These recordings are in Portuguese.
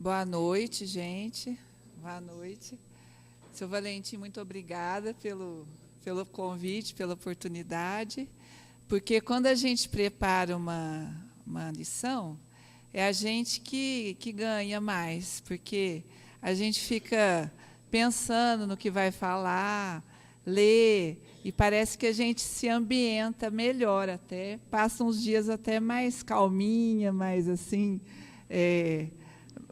Boa noite, gente. Boa noite. Seu Valentim, muito obrigada pelo convite, pela oportunidade, porque quando a gente prepara uma lição, é a gente que ganha mais, porque a gente fica pensando no que vai falar, lê, e parece que a gente se ambienta melhor até, passa uns dias até mais calminha, mais assim,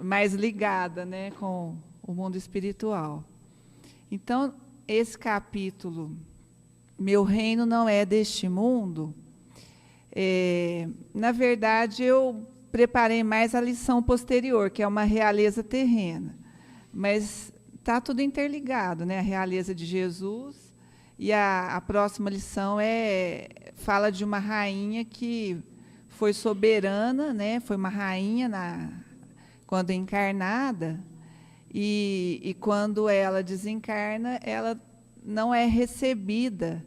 mais ligada, né, com o mundo espiritual. Então, esse capítulo, Meu Reino Não É Deste Mundo, na verdade, eu preparei mais a lição posterior, que é uma realeza terrena. Mas está tudo interligado, né? A realeza de Jesus. E a próxima lição fala de uma rainha que foi soberana, né? Foi uma rainha quando encarnada, e quando ela desencarna, ela não é recebida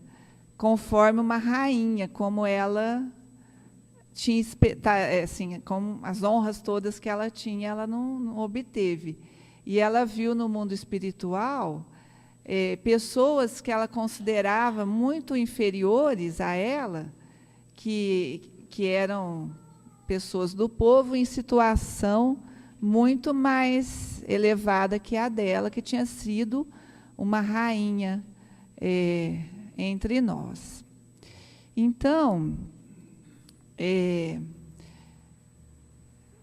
conforme uma rainha, como ela tinha, assim, com as honras todas que ela tinha, ela não obteve. E ela viu no mundo espiritual pessoas que ela considerava muito inferiores a ela, que eram pessoas do povo em situação muito mais elevada que a dela, que tinha sido uma rainha entre nós. Então,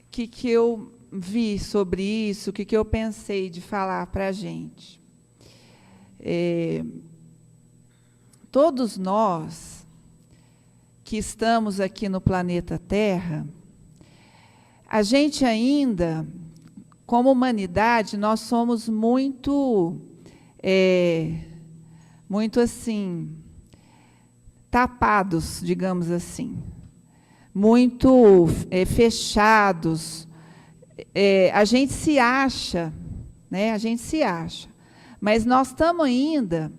que eu vi sobre isso, o que eu pensei de falar para a gente? Todos nós que estamos aqui no planeta Terra, a gente ainda, como humanidade, nós somos muito assim, tapados, digamos assim, muito fechados. A gente se acha, né? A gente se acha, mas nós estamos ainda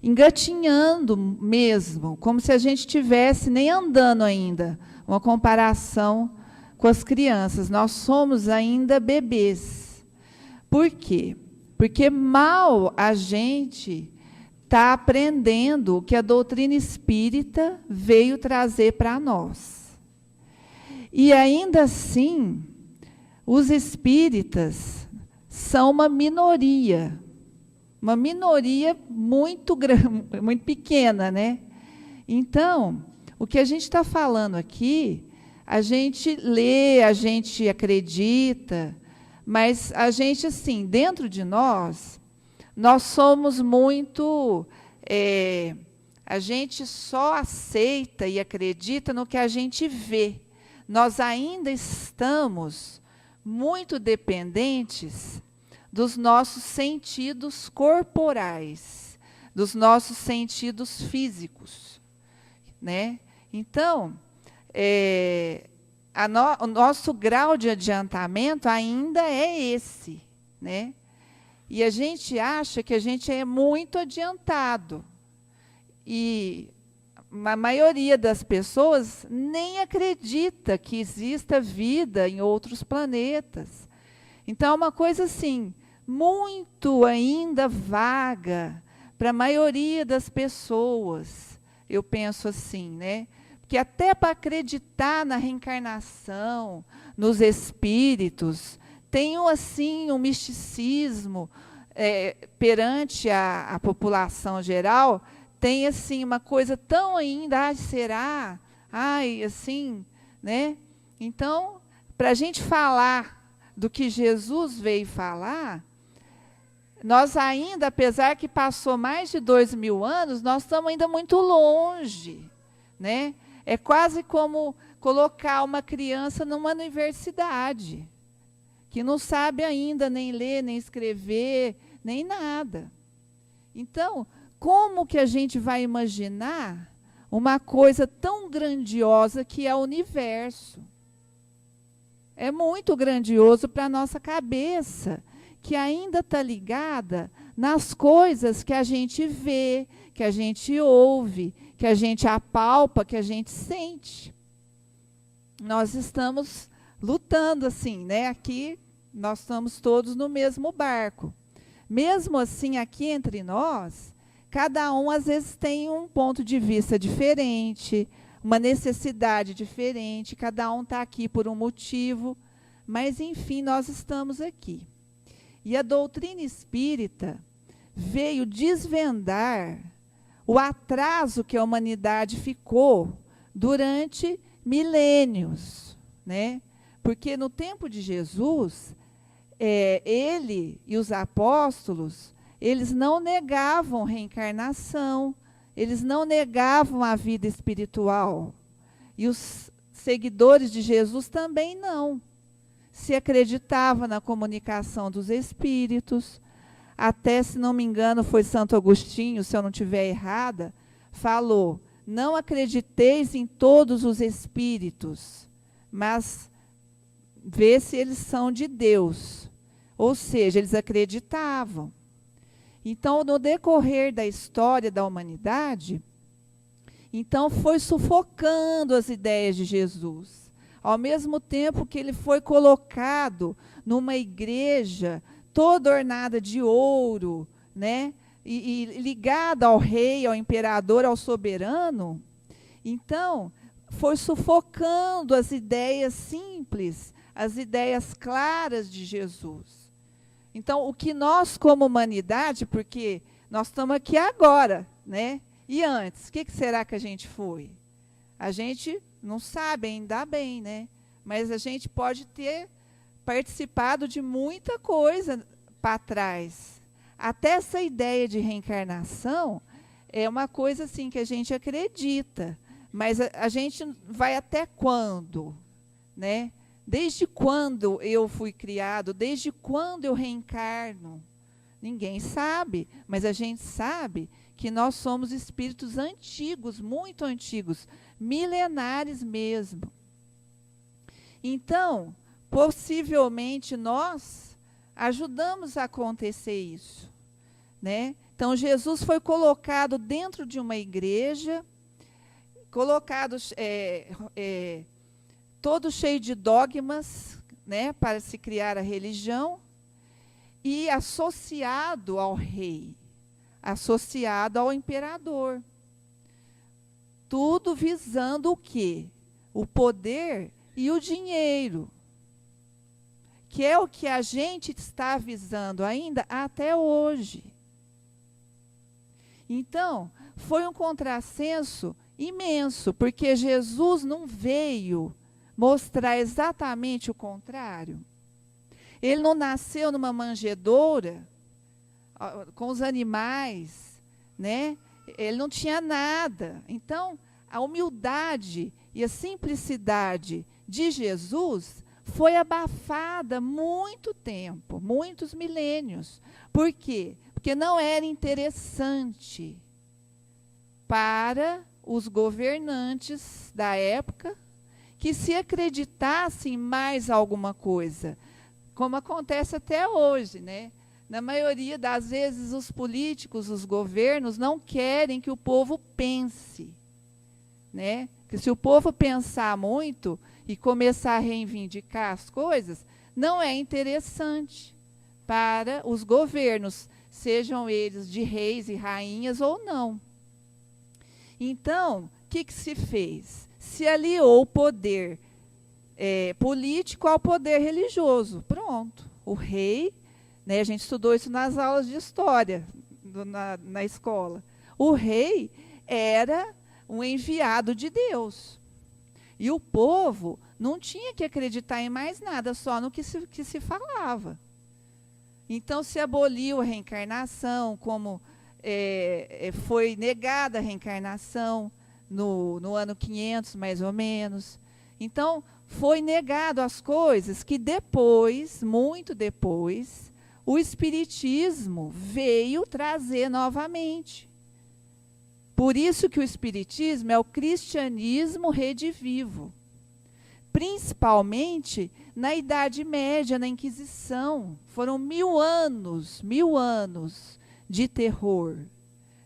engatinhando mesmo, como se a gente estivesse nem andando ainda, uma comparação com as crianças. Nós somos ainda bebês. Por quê? Porque mal a gente está aprendendo o que a doutrina espírita veio trazer para nós. E ainda assim, os espíritas são uma minoria muito pequena, né? Então, o que a gente está falando aqui, a gente lê, a gente acredita, mas a gente, assim, dentro de nós somos muito... a gente só aceita e acredita no que a gente vê. Nós ainda estamos muito dependentes dos nossos sentidos corporais, dos nossos sentidos físicos, né? Então, o nosso grau de adiantamento ainda é esse, né? E a gente acha que a gente é muito adiantado. E a maioria das pessoas nem acredita que exista vida em outros planetas. Então, é uma coisa assim, muito ainda vaga para a maioria das pessoas. Eu penso assim, né? Porque até para acreditar na reencarnação, nos espíritos, tem assim um misticismo perante a população geral, tem assim uma coisa tão ainda, será? Ai, assim, né? Então, para a gente falar do que Jesus veio falar, nós ainda, apesar que passou mais de 2000 anos, nós estamos ainda muito longe, né? É quase como colocar uma criança numa universidade, que não sabe ainda nem ler, nem escrever, nem nada. Então, como que a gente vai imaginar uma coisa tão grandiosa que é o universo? É muito grandioso para a nossa cabeça, que ainda está ligada nas coisas que a gente vê, que a gente ouve, que a gente apalpa, que a gente sente. Nós estamos lutando assim, né? Aqui Nós estamos todos no mesmo barco. Mesmo assim, aqui entre nós, cada um às vezes tem um ponto de vista diferente, uma necessidade diferente, cada um está aqui por um motivo, mas enfim, nós estamos aqui. E a doutrina espírita veio desvendar o atraso que a humanidade ficou durante milênios, né? Porque no tempo de Jesus, ele e os apóstolos, eles não negavam reencarnação, eles não negavam a vida espiritual. E os seguidores de Jesus também não. Se acreditava na comunicação dos espíritos. Até, se não me engano, foi Santo Agostinho, se eu não estiver errada, falou: não acrediteis em todos os espíritos, mas vê se eles são de Deus. Ou seja, eles acreditavam. Então, no decorrer da história da humanidade, então foi sufocando as ideias de Jesus. Ao mesmo tempo que ele foi colocado numa igreja toda ornada de ouro, né? E ligada ao rei, ao imperador, ao soberano, então foi sufocando as ideias simples, as ideias claras de Jesus. Então, o que nós, como humanidade, porque nós estamos aqui agora, né? E antes, o que será que a gente foi? A gente não sabe, ainda bem, né? Mas a gente pode ter participado de muita coisa para trás. Até essa ideia de reencarnação é uma coisa assim que a gente acredita, mas a gente vai até quando, né? Desde quando eu fui criado? Desde quando eu reencarno? Ninguém sabe, mas a gente sabe que nós somos espíritos antigos, muito antigos, milenares mesmo. Então, possivelmente nós ajudamos a acontecer isso, né? Então, Jesus foi colocado dentro de uma igreja, colocado todo cheio de dogmas, né, para se criar a religião, e associado ao rei, associado ao imperador. Tudo visando o quê? O poder e o dinheiro, que é o que a gente está visando ainda até hoje. Então, foi um contrassenso imenso, porque Jesus não veio mostrar exatamente o contrário. Ele não nasceu numa manjedoura com os animais, né? Ele não tinha nada. Então, a humildade e a simplicidade de Jesus foi abafada muito tempo, muitos milênios. Por quê? Porque não era interessante para os governantes da época que se acreditassem mais alguma coisa, como acontece até hoje, né? Na maioria das vezes, os políticos, os governos, não querem que o povo pense, né? Que se o povo pensar muito e começar a reivindicar as coisas, não é interessante para os governos, sejam eles de reis e rainhas ou não. Então, o que se fez? Se aliou o poder político ao poder religioso. Pronto. O rei, né, a gente estudou isso nas aulas de história, na escola. O rei era um enviado de Deus. E o povo não tinha que acreditar em mais nada, só no que se falava. Então, se aboliu a reencarnação, como foi negada a reencarnação no ano 500, mais ou menos. Então, foi negado as coisas que depois, muito depois, o Espiritismo veio trazer novamente. Por isso que o Espiritismo é o cristianismo redivivo. Principalmente na Idade Média, na Inquisição. Foram 1000 anos de terror.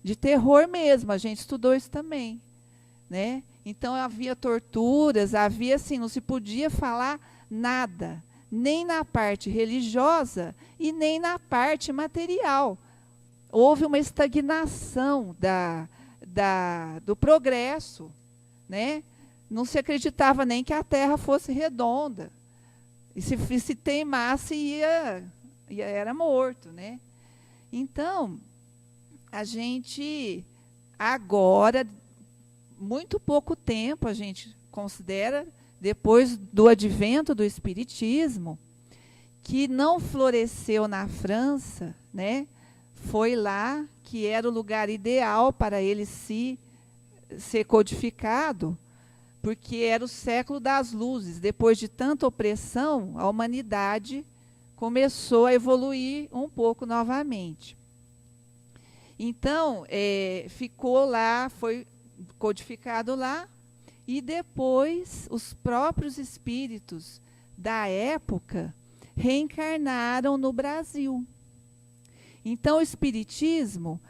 De terror mesmo, a gente estudou isso também, né? Então havia torturas, havia assim, não se podia falar nada, nem na parte religiosa e nem na parte material. Houve uma estagnação do progresso, né? Não se acreditava nem que a Terra fosse redonda. E se teimasse, era morto, né? Então, a gente agora, muito pouco tempo, a gente considera, depois do advento do Espiritismo, que não floresceu na França, né? Foi lá que era o lugar ideal para ele ser codificado, porque era o século das luzes. Depois de tanta opressão, a humanidade começou a evoluir um pouco novamente. Então, ficou lá, foi codificado lá, e depois os próprios espíritos da época reencarnaram no Brasil. Então, o espiritismo,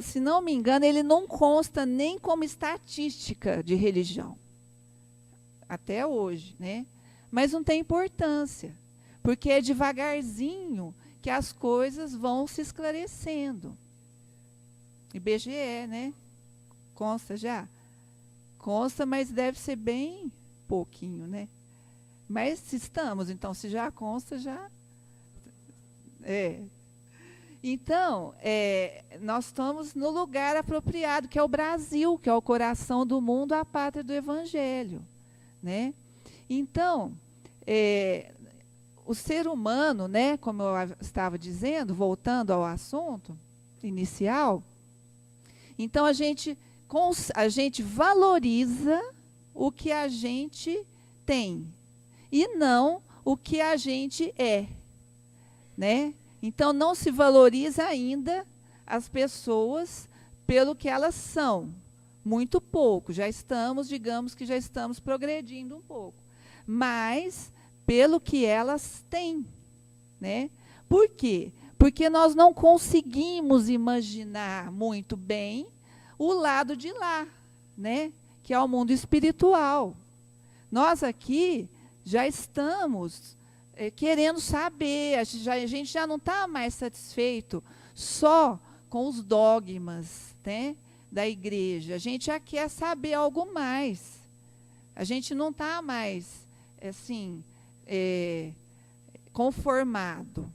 se não me engano, ele não consta nem como estatística de religião, até hoje, né? Mas não tem importância, porque é devagarzinho que as coisas vão se esclarecendo. IBGE, né? Consta já? Consta, mas deve ser bem pouquinho, né? Mas se estamos, então, se já consta, já... Então, nós estamos no lugar apropriado, que é o Brasil, que é o coração do mundo, a pátria do Evangelho, né? Então, o ser humano, né, como eu estava dizendo, voltando ao assunto inicial, então a gente valoriza o que a gente tem e não o que a gente é, né? Então não se valoriza ainda as pessoas pelo que elas são, muito pouco. Digamos que já estamos progredindo um pouco, mas pelo que elas têm, né? Por quê? Porque nós não conseguimos imaginar muito bem o lado de lá, né? Que é o mundo espiritual. Nós aqui já estamos querendo saber, a gente já não está mais satisfeito só com os dogmas, né, da igreja. A gente já quer saber algo mais. A gente não está mais, assim, conformado.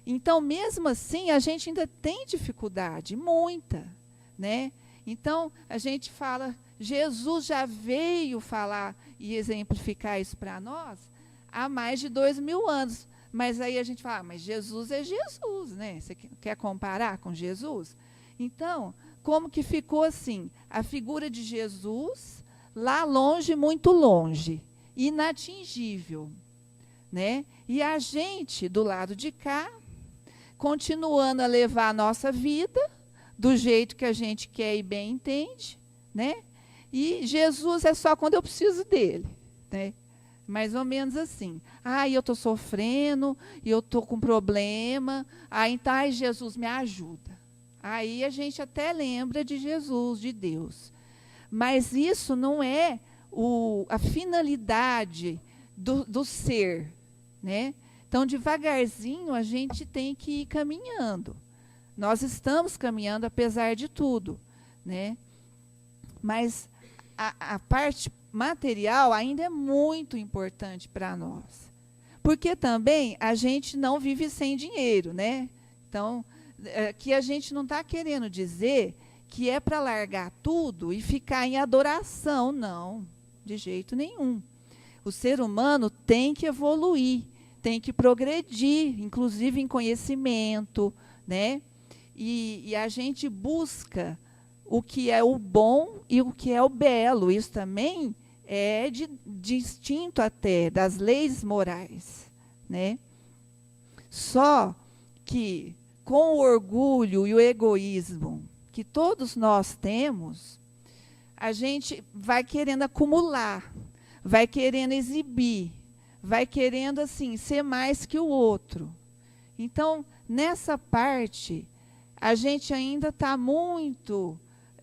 Então, mesmo assim, a gente ainda tem dificuldade, muita, né? Então, a gente fala, Jesus já veio falar e exemplificar isso para nós há mais de 2000 anos. Mas aí a gente fala, mas Jesus é Jesus, né? Você quer comparar com Jesus? Então, como que ficou assim? A figura de Jesus, lá longe, muito longe, inatingível, né? E a gente, do lado de cá, continuando a levar a nossa vida do jeito que a gente quer e bem entende, né? E Jesus é só quando eu preciso dele, né? Mais ou menos assim. Eu estou sofrendo, eu estou com problema, então, Jesus me ajuda. Aí a gente até lembra de Jesus, de Deus. Mas isso não é a finalidade do ser, né? Então, devagarzinho, a gente tem que ir caminhando. Nós estamos caminhando, apesar de tudo, né? Mas a parte material ainda é muito importante para nós. Porque também a gente não vive sem dinheiro, né? Então, que a gente não está querendo dizer que é para largar tudo e ficar em adoração, não, de jeito nenhum. O ser humano tem que evoluir, tem que progredir, inclusive em conhecimento, né? E a gente busca o que é o bom e o que é o belo. Isso também é distinto até das leis morais, né? Só que com o orgulho e o egoísmo que todos nós temos, a gente vai querendo acumular, vai querendo exibir, vai querendo assim ser mais que o outro. Então, nessa parte, a gente ainda está muito,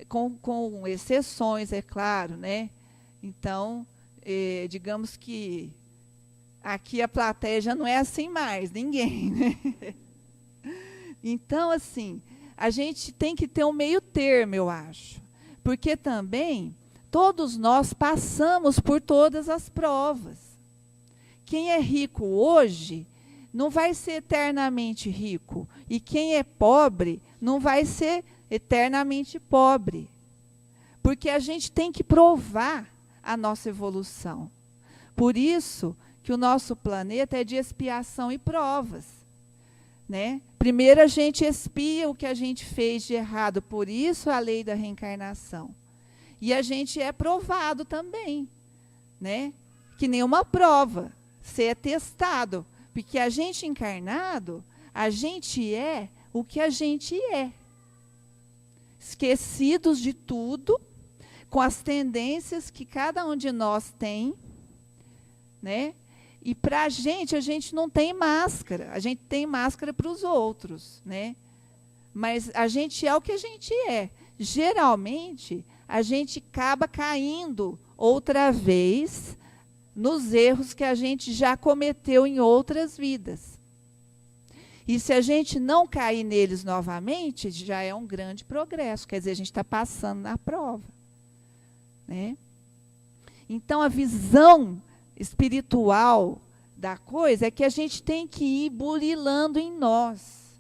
com exceções, é claro, né? Então, digamos que aqui a plateia já não é assim mais, ninguém, né? Então, assim, a gente tem que ter um meio termo, eu acho. Porque também todos nós passamos por todas as provas. Quem é rico hoje não vai ser eternamente rico. E quem é pobre não vai ser eternamente pobre. Porque a gente tem que provar a nossa evolução. Por isso que o nosso planeta é de expiação e provas, né? Primeiro a gente expia o que a gente fez de errado, por isso a lei da reencarnação. E a gente é provado também, né? Que nem uma prova, você é testado. Porque a gente encarnado, a gente é o que a gente é. Esquecidos de tudo, com as tendências que cada um de nós tem, né? E para a gente não tem máscara. A gente tem máscara para os outros, né? Mas a gente é o que a gente é. Geralmente, a gente acaba caindo outra vez nos erros que a gente já cometeu em outras vidas. E se a gente não cair neles novamente, já é um grande progresso. Quer dizer, a gente está passando na prova, né? Então, a visão espiritual da coisa é que a gente tem que ir burilando em nós.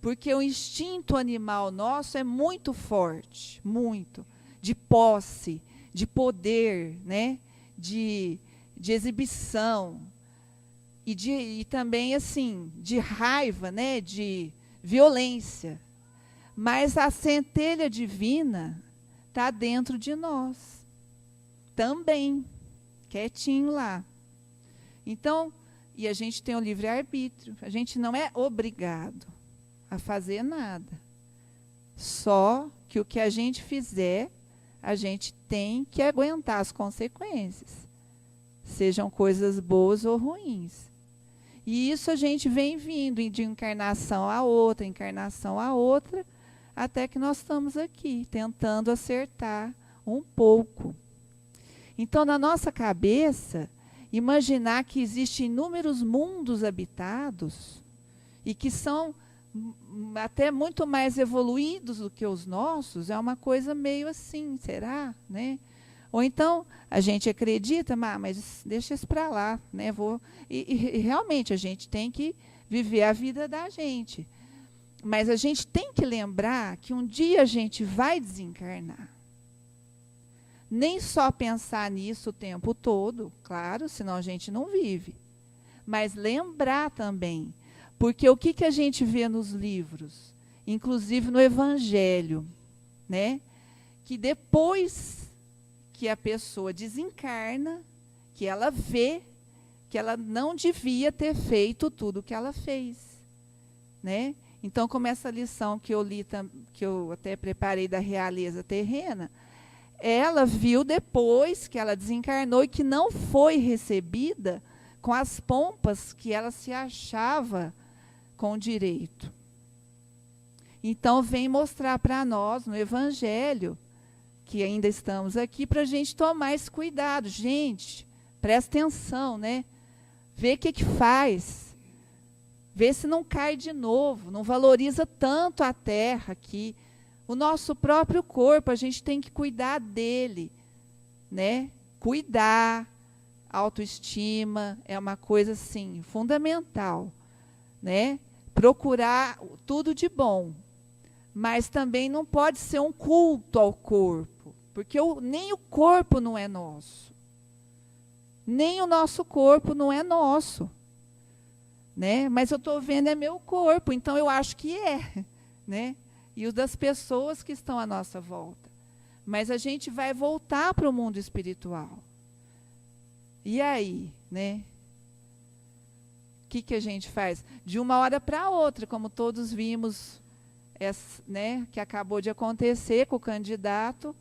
Porque o instinto animal nosso é muito forte, muito. De posse, de poder, né? De exibição. E também, assim, de raiva, né? De violência. Mas a centelha divina está dentro de nós. Também. Quietinho lá. Então, e a gente tem o livre-arbítrio. A gente não é obrigado a fazer nada. Só que o que a gente fizer, a gente tem que aguentar as consequências. Sejam coisas boas ou ruins. E isso a gente vem vindo de encarnação a outra, até que nós estamos aqui, tentando acertar um pouco. Então, na nossa cabeça, imaginar que existem inúmeros mundos habitados e que são até muito mais evoluídos do que os nossos, é uma coisa meio assim, será? Né? Ou então, a gente acredita, mas deixa isso para lá. Né? E realmente, a gente tem que viver a vida da gente. Mas a gente tem que lembrar que um dia a gente vai desencarnar. Nem só pensar nisso o tempo todo, claro, senão a gente não vive. Mas lembrar também, porque o que a gente vê nos livros, inclusive no Evangelho, né? Que depois que a pessoa desencarna, que ela vê que ela não devia ter feito tudo o que ela fez, né? Então, como essa lição que eu li, que eu até preparei da realeza terrena, ela viu depois que ela desencarnou e que não foi recebida com as pompas que ela se achava com direito. Então, vem mostrar para nós, no Evangelho, que ainda estamos aqui, para a gente tomar esse cuidado. Gente, presta atenção, né? Vê o que faz. Vê se não cai de novo, não valoriza tanto a terra aqui. O nosso próprio corpo, a gente tem que cuidar dele, né? Cuidar, autoestima, é uma coisa, assim, fundamental, né? Procurar tudo de bom, mas também não pode ser um culto ao corpo, porque nem o corpo não é nosso, nem o nosso corpo não é nosso, né? Mas eu estou vendo é meu corpo, então eu acho que é, né? E o das pessoas que estão à nossa volta. Mas a gente vai voltar para o mundo espiritual. E aí, né? O que a gente faz? De uma hora para outra, como todos vimos, né, que acabou de acontecer com o candidato,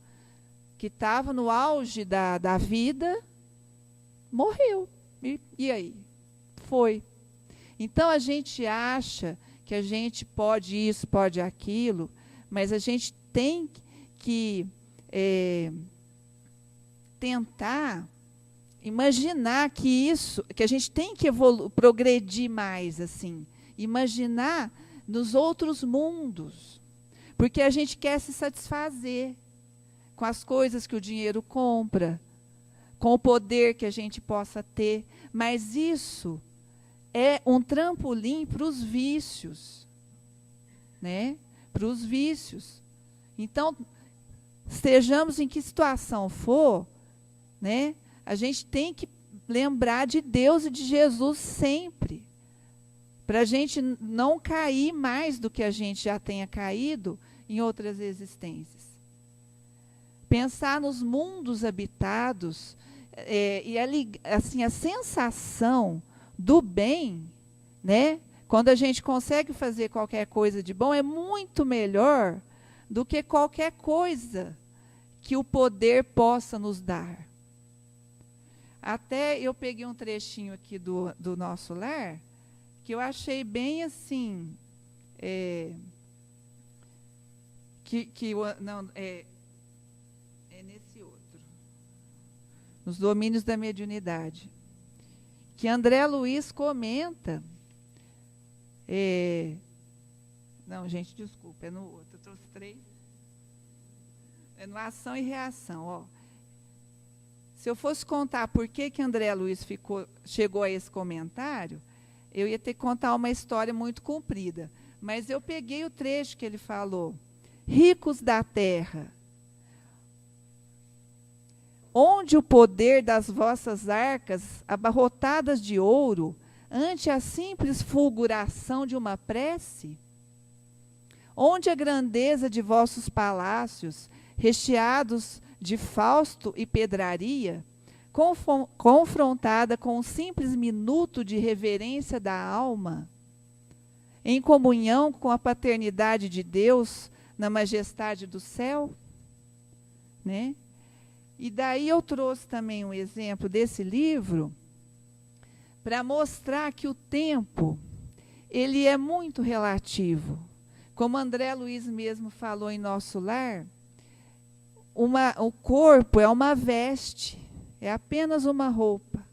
que estava no auge da vida, morreu. E aí? Foi. Então, a gente acha que a gente pode isso, pode aquilo, mas a gente tem que tentar imaginar que a gente tem que progredir mais, assim, imaginar nos outros mundos, porque a gente quer se satisfazer com as coisas que o dinheiro compra, com o poder que a gente possa ter, mas isso é um trampolim para os vícios, né? Para os vícios. Então, estejamos em que situação for, né? A gente tem que lembrar de Deus e de Jesus sempre, para a gente não cair mais do que a gente já tenha caído em outras existências. Pensar nos mundos habitados e assim, a sensação do bem, né? Quando a gente consegue fazer qualquer coisa de bom, é muito melhor do que qualquer coisa que o poder possa nos dar. Até eu peguei um trechinho aqui do Nosso Lar, que eu achei bem assim, nesse outro, nos domínios da mediunidade, que André Luiz comenta, não, gente, desculpa, é no outro, eu trouxe 3, é no Ação e Reação, ó. Se eu fosse contar por que André Luiz chegou a esse comentário, eu ia ter que contar uma história muito comprida. Mas eu peguei o trecho que ele falou. Ricos da terra, onde o poder das vossas arcas, abarrotadas de ouro, ante a simples fulguração de uma prece? Onde a grandeza de vossos palácios, recheados de fausto e pedraria, confrontada com um simples minuto de reverência da alma, em comunhão com a paternidade de Deus na majestade do céu, né? E daí eu trouxe também um exemplo desse livro para mostrar que o tempo ele é muito relativo. Como André Luiz mesmo falou em Nosso Lar, o corpo é uma veste, é apenas uma roupa.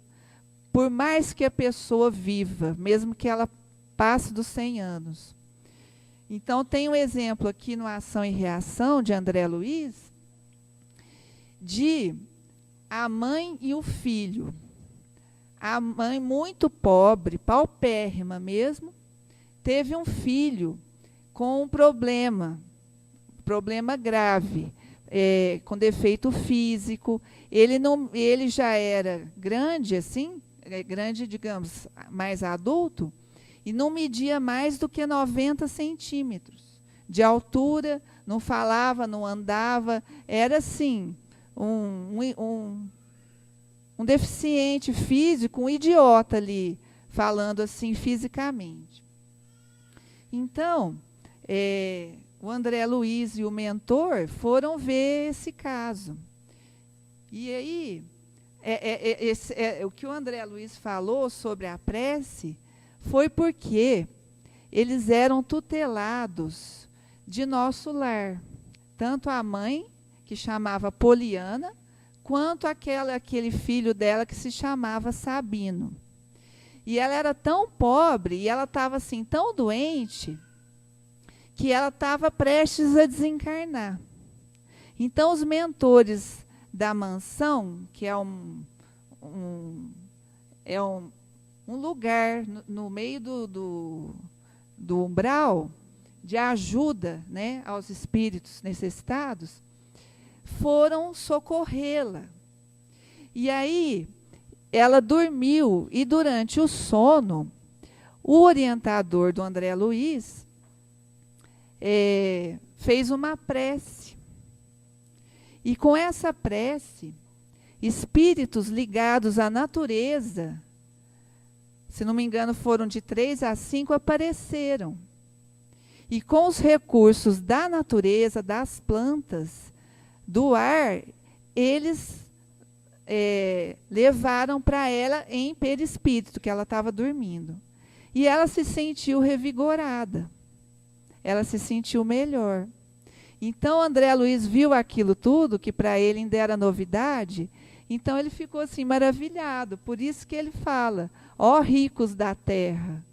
Por mais que a pessoa viva, mesmo que ela passe dos 100 anos. Então, tem um exemplo aqui no Ação e Reação, de André Luiz, de a mãe e o filho. A mãe, muito pobre, paupérrima mesmo, teve um filho com um problema grave, com defeito físico. Ele já era grande, assim, grande, digamos, mais adulto, e não media mais do que 90 centímetros de altura, não falava, não andava, era assim, um deficiente físico, um idiota ali, falando assim fisicamente. Então, o André Luiz e o mentor foram ver esse caso. E aí, o que o André Luiz falou sobre a prece foi porque eles eram tutelados de Nosso Lar. Tanto a mãe, que chamava Poliana, quanto aquele filho dela que se chamava Sabino. E ela era tão pobre, e ela estava assim, tão doente, que ela estava prestes a desencarnar. Então, os mentores da mansão, que é um lugar no meio do umbral de ajuda, né, aos espíritos necessitados, foram socorrê-la. E aí, ela dormiu, e durante o sono, o orientador do André Luiz fez uma prece. E com essa prece, espíritos ligados à natureza, se não me engano, foram de 3 a 5, apareceram. E com os recursos da natureza, das plantas, do ar, eles levaram para ela em perispírito, que ela estava dormindo. E ela se sentiu revigorada. Ela se sentiu melhor. Então, André Luiz viu aquilo tudo, que para ele ainda era novidade, Então ele ficou assim maravilhado. Por isso que ele fala: ó ricos da terra,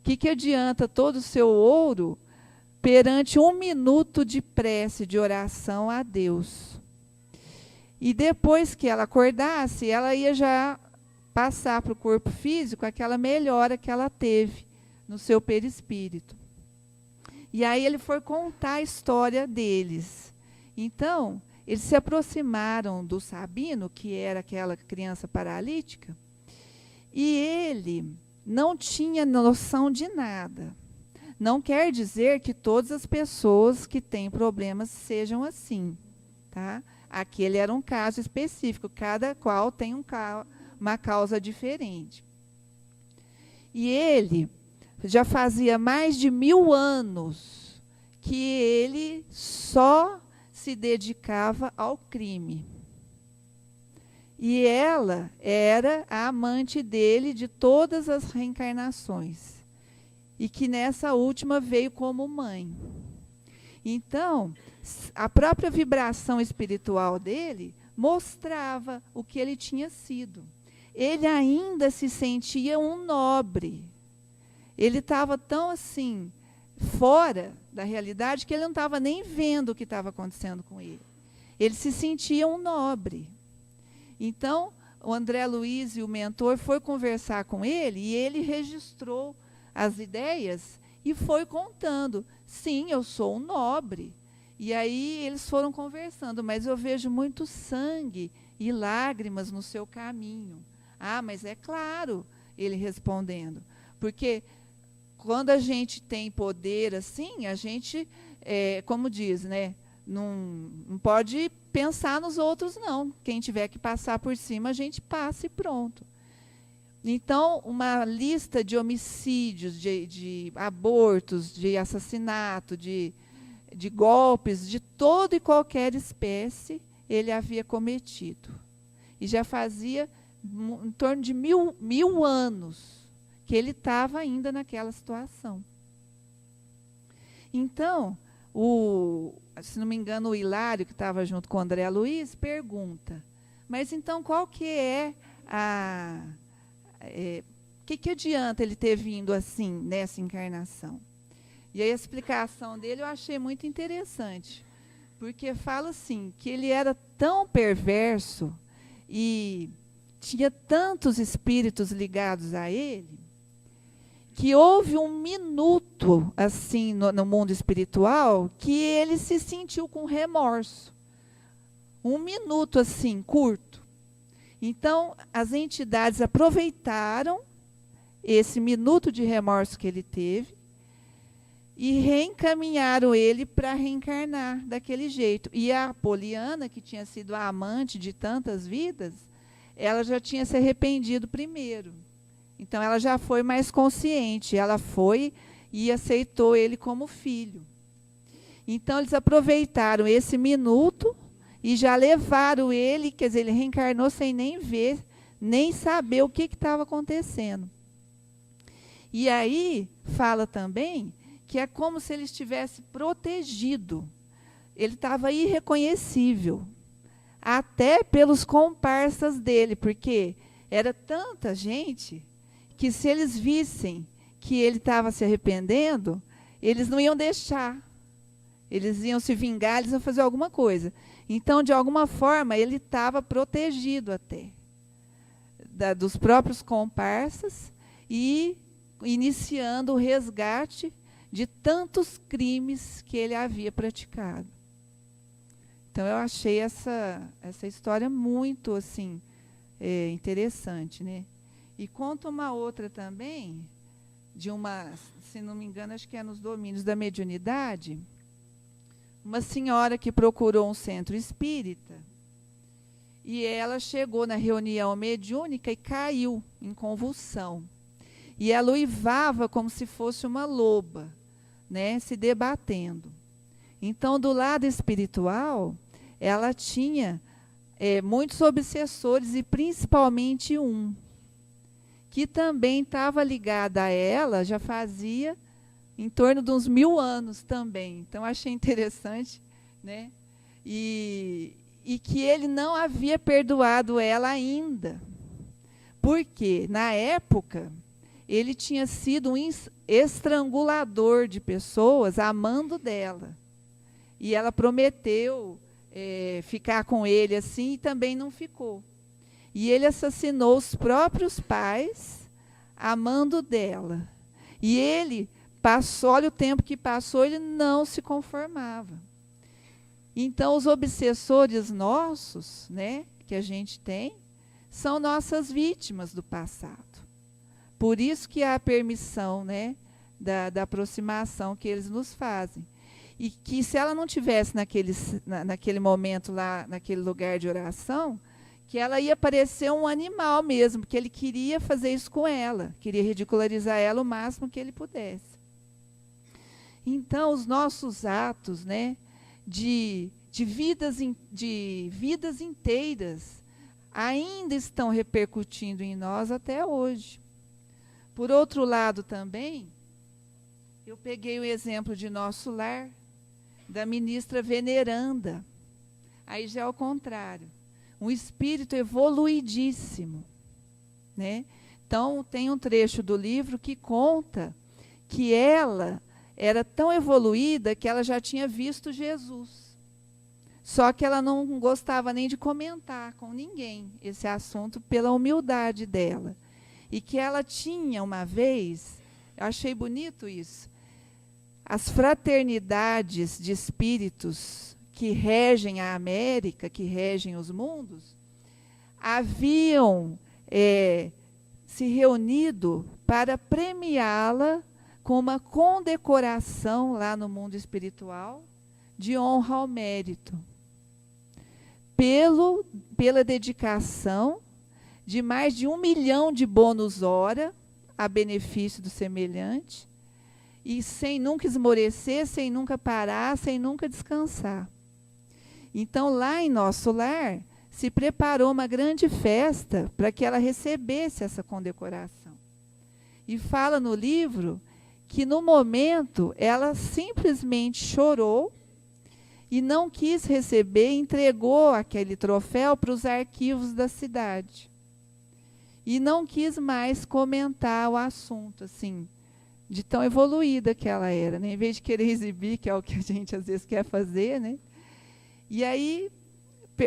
que adianta todo o seu ouro perante 1 minuto de prece, de oração a Deus? E depois que ela acordasse, ela ia já passar para o corpo físico aquela melhora que ela teve no seu perispírito. E aí ele foi contar a história deles. Então, eles se aproximaram do Sabino, que era aquela criança paralítica, e ele não tinha noção de nada. Não quer dizer que todas as pessoas que têm problemas sejam assim, tá? Aquele era um caso específico, cada qual tem uma causa diferente. E ele já fazia mais de 1000 anos que ele só se dedicava ao crime. E ela era a amante dele de todas as reencarnações. E que nessa última veio como mãe. Então, a própria vibração espiritual dele mostrava o que ele tinha sido. Ele ainda se sentia um nobre. Ele estava tão assim, fora da realidade, que ele não estava nem vendo o que estava acontecendo com ele. Ele se sentia um nobre. Então, o André Luiz, o mentor, foi conversar com ele e ele registrou as ideias e foi contando. Sim, eu sou um nobre. E aí eles foram conversando, mas eu vejo muito sangue e lágrimas no seu caminho. Ah, mas é claro, ele respondendo. Porque quando a gente tem poder assim, a gente, como diz, né, não pode pensar nos outros, não. Quem tiver que passar por cima, a gente passa e pronto. Então, uma lista de homicídios, de abortos, de assassinato, de golpes, de toda e qualquer espécie, ele havia cometido. E já fazia em torno de mil anos que ele estava ainda naquela situação. Então, se não me engano, o Hilário, que estava junto com o André Luiz, pergunta, mas então qual que é que adianta ele ter vindo assim, nessa encarnação? E aí a explicação dele eu achei muito interessante, porque fala assim, que ele era tão perverso e tinha tantos espíritos ligados a ele, que houve um minuto assim no mundo espiritual que ele se sentiu com remorso. Um minuto assim, curto. Então, as entidades aproveitaram esse minuto de remorso que ele teve e reencaminharam ele para reencarnar daquele jeito. E a Poliana, que tinha sido a amante de tantas vidas, ela já tinha se arrependido primeiro. Então, ela já foi mais consciente. Ela foi e aceitou ele como filho. Então, eles aproveitaram esse minuto e já levaram ele, quer dizer, ele reencarnou sem nem ver, nem saber o que estava acontecendo. E aí, fala também que é como se ele estivesse protegido. Ele estava irreconhecível, até pelos comparsas dele, porque era tanta gente que se eles vissem que ele estava se arrependendo, eles não iam deixar. Eles iam se vingar, eles iam fazer alguma coisa. Então, de alguma forma, ele estava protegido até dos próprios comparsas e iniciando o resgate de tantos crimes que ele havia praticado. Então, eu achei essa história muito assim, interessante, né? E conta uma outra também, de uma, se não me engano, acho que é nos domínios da mediunidade, uma senhora que procurou um centro espírita e ela chegou na reunião mediúnica e caiu em convulsão. E ela uivava como se fosse uma loba, né, se debatendo. Então, do lado espiritual, ela tinha muitos obsessores e principalmente um, que também estava ligado a ela, já fazia em torno de uns 1000 anos também. Então, achei interessante, né? E e que ele não havia perdoado ela ainda. Porque, na época, ele tinha sido um estrangulador de pessoas amando dela. E ela prometeu ficar com ele assim e também não ficou. E ele assassinou os próprios pais amando dela. E ele passou, olha o tempo que passou, ele não se conformava. Então, os obsessores nossos, né, que a gente tem, são nossas vítimas do passado. Por isso que há a permissão, né, da aproximação que eles nos fazem. E que se ela não tivesse naquele momento lá, naquele lugar de oração, que ela ia parecer um animal mesmo, porque ele queria fazer isso com ela, queria ridicularizar ela o máximo que ele pudesse. Então, os nossos atos, né, de vidas inteiras ainda estão repercutindo em nós até hoje. Por outro lado também, eu peguei o exemplo de Nosso Lar, da ministra veneranda. Aí já é o contrário. Um espírito evoluidíssimo, né? Então, tem um trecho do livro que conta que ela era tão evoluída que ela já tinha visto Jesus. Só que ela não gostava nem de comentar com ninguém esse assunto pela humildade dela. E que ela tinha uma vez, eu achei bonito isso, as fraternidades de espíritos que regem a América, que regem os mundos, haviam se reunido para premiá-la com uma condecoração lá no mundo espiritual de honra ao mérito, pela dedicação de mais de 1 milhão de bônus hora a benefício do semelhante, e sem nunca esmorecer, sem nunca parar, sem nunca descansar. Então, lá em Nosso Lar, se preparou uma grande festa para que ela recebesse essa condecoração. E fala no livro que, no momento, ela simplesmente chorou e não quis receber, entregou aquele troféu para os arquivos da cidade. E não quis mais comentar o assunto, assim, de tão evoluída que ela era, né? Em vez de querer exibir, que é o que a gente às vezes quer fazer, né? E aí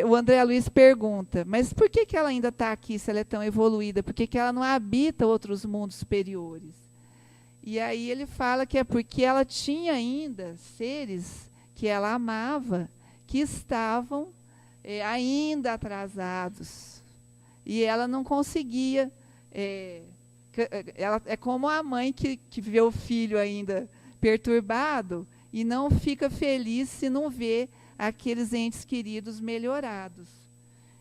o André Luiz pergunta, mas por que ela ainda está aqui se ela é tão evoluída? Por que ela não habita outros mundos superiores? E aí ele fala que é porque ela tinha ainda seres que ela amava, que estavam ainda atrasados. E ela não conseguia. Ela é como a mãe que vê o filho ainda perturbado e não fica feliz se não vê aqueles entes queridos melhorados.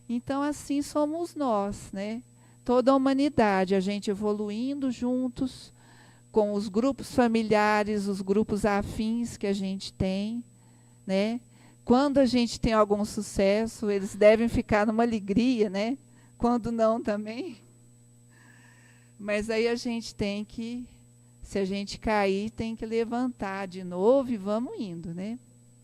Então, assim somos nós, né? Toda a humanidade, a gente evoluindo juntos com os grupos familiares, os grupos afins que a gente tem, né? Quando a gente tem algum sucesso, eles devem ficar numa alegria, né? Quando não, também. Mas aí a gente tem que, se a gente cair, tem que levantar de novo e vamos indo, né?